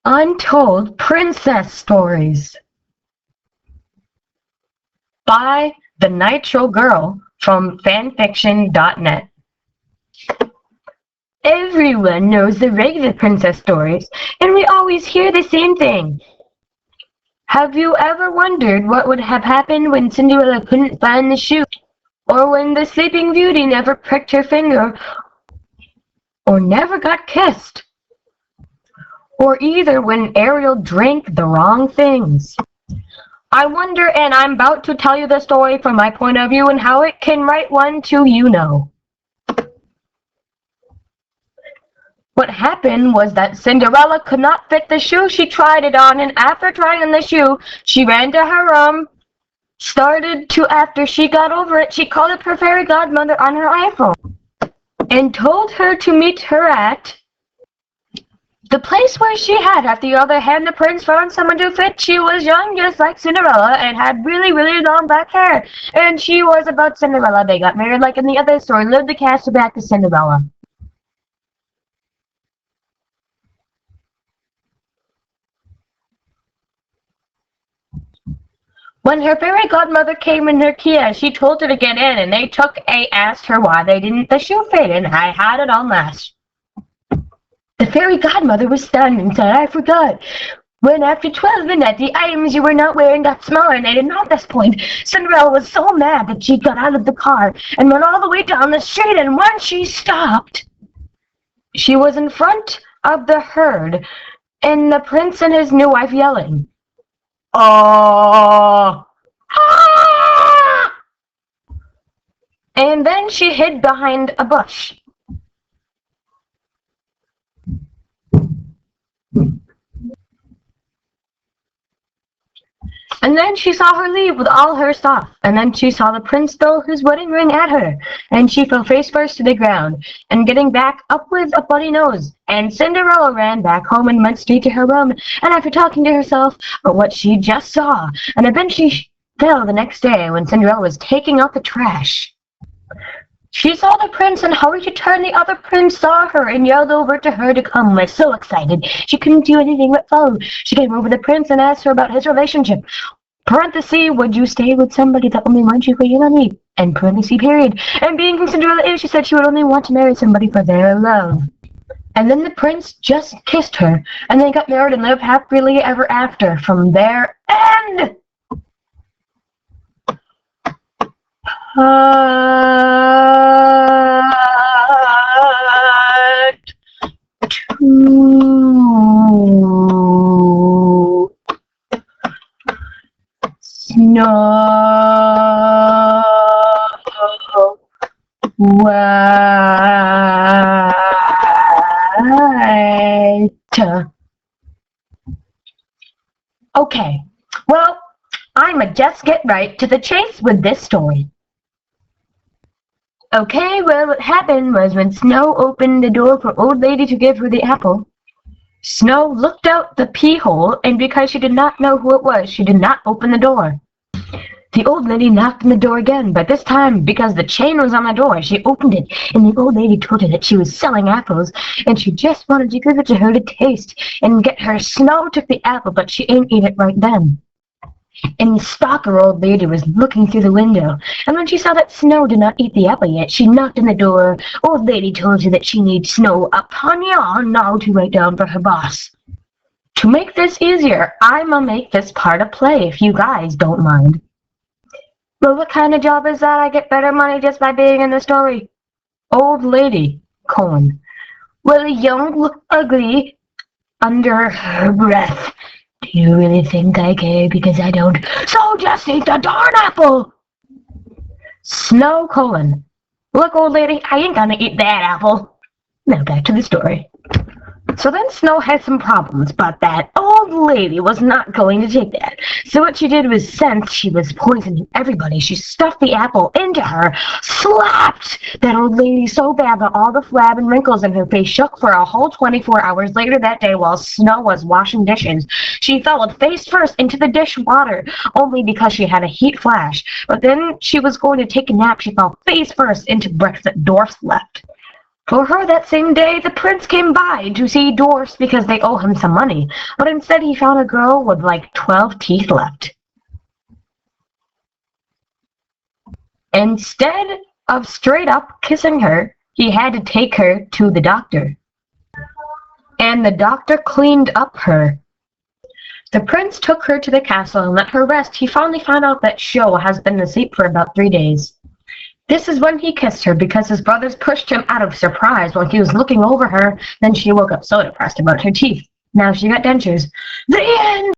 Untold Princess Stories by the Nitro Girl from fanfiction.net. Everyone knows the regular princess stories, and we always hear the same thing. Have you ever wondered what would have happened when Cinderella couldn't find the shoe, or when the Sleeping Beauty never pricked her finger, or never got kissed? Or either when Ariel drank the wrong things. I wonder, and I'm about to tell you the story from my point of view and how it can write one to you know. What happened was that Cinderella could not fit the shoe she tried it on, and after trying on the shoe, she ran to her room, after she got over it, she called up her fairy godmother on her iPhone and told her to meet her at the place where she had. At the other hand, the prince found someone to fit. She was young, just like Cinderella, and had really, really long black hair. And she was about Cinderella. They got married like in the other story. Lived the cast back to Cinderella. When her fairy godmother came in her Kia, she told her to get in, and they asked her why the shoe fit, and I had it on last. The fairy godmother was stunned and said, I forgot. When after 12 minutes, the items you were not wearing got smaller, and they did not at this point. Cinderella was so mad that she got out of the car and went all the way down the street, and when she stopped, she was in front of the herd, and the prince and his new wife yelling, "Oh! Ah!" And then she hid behind a bush. And then she saw her leave with all her stuff. And then she saw the prince throw his wedding ring at her. And she fell face first to the ground, and getting back up with a bloody nose. And Cinderella ran back home and went straight to her room. And after talking to herself about what she just saw, and then she fell the next day when Cinderella was taking out the trash. She saw the prince and hurried to turn. The other prince saw her and yelled over to her to come. Was so excited she couldn't do anything but follow. She came over to the prince and asked her about his relationship. Parenthesis, would you stay with somebody that only wants you for your money? And parenthesis, period. And being who Cinderella is, she said she would only want to marry somebody for their love. And then the prince just kissed her, and they got married and lived happily ever after. From there, end! Snow White. Okay, well, I'ma just get right to the chase with this story. Okay, well, what happened was when Snow opened the door for Old Lady to give her the apple, Snow looked out the pee-hole, and because she did not know who it was, she did not open the door. The old lady knocked on the door again, but this time, because the chain was on the door, she opened it, and the old lady told her that she was selling apples, and she just wanted to give it to her to taste and get her. Snow took the apple, but she ain't eat it right then. And the stalker old lady was looking through the window, and when she saw that Snow did not eat the apple yet, she knocked on the door. Old lady told her that she needs Snow upon yon now to write down for her boss. To make this easier, I'ma make this part a play, if you guys don't mind. Well, what kind of job is that? I get better money just by being in the story. Old lady, colon. Well, young look ugly, under her breath. Do you really think I care? Because I don't. So just eat the darn apple! Snow, colon. Look, old lady, I ain't gonna eat that apple. Now back to the story. So then Snow had some problems, but that old lady was not going to take that. So what she did was, since she was poisoning everybody, she stuffed the apple into her, slapped that old lady so bad that all the flab and wrinkles in her face shook for a whole 24 hours. Later that day, while Snow was washing dishes, she fell face first into the dishwater, only because she had a heat flash. But then she was going to take a nap. She fell face first into bricks that dwarfs left. For her that same day, the prince came by to see dwarfs because they owe him some money, but instead he found a girl with like 12 teeth left. Instead of straight up kissing her, he had to take her to the doctor. And the doctor cleaned up her. The prince took her to the castle and let her rest. He finally found out that Sho has been asleep for about 3 days. This is when he kissed her because his brothers pushed him out of surprise while he was looking over her. Then she woke up so depressed about her teeth. Now she got dentures. The end!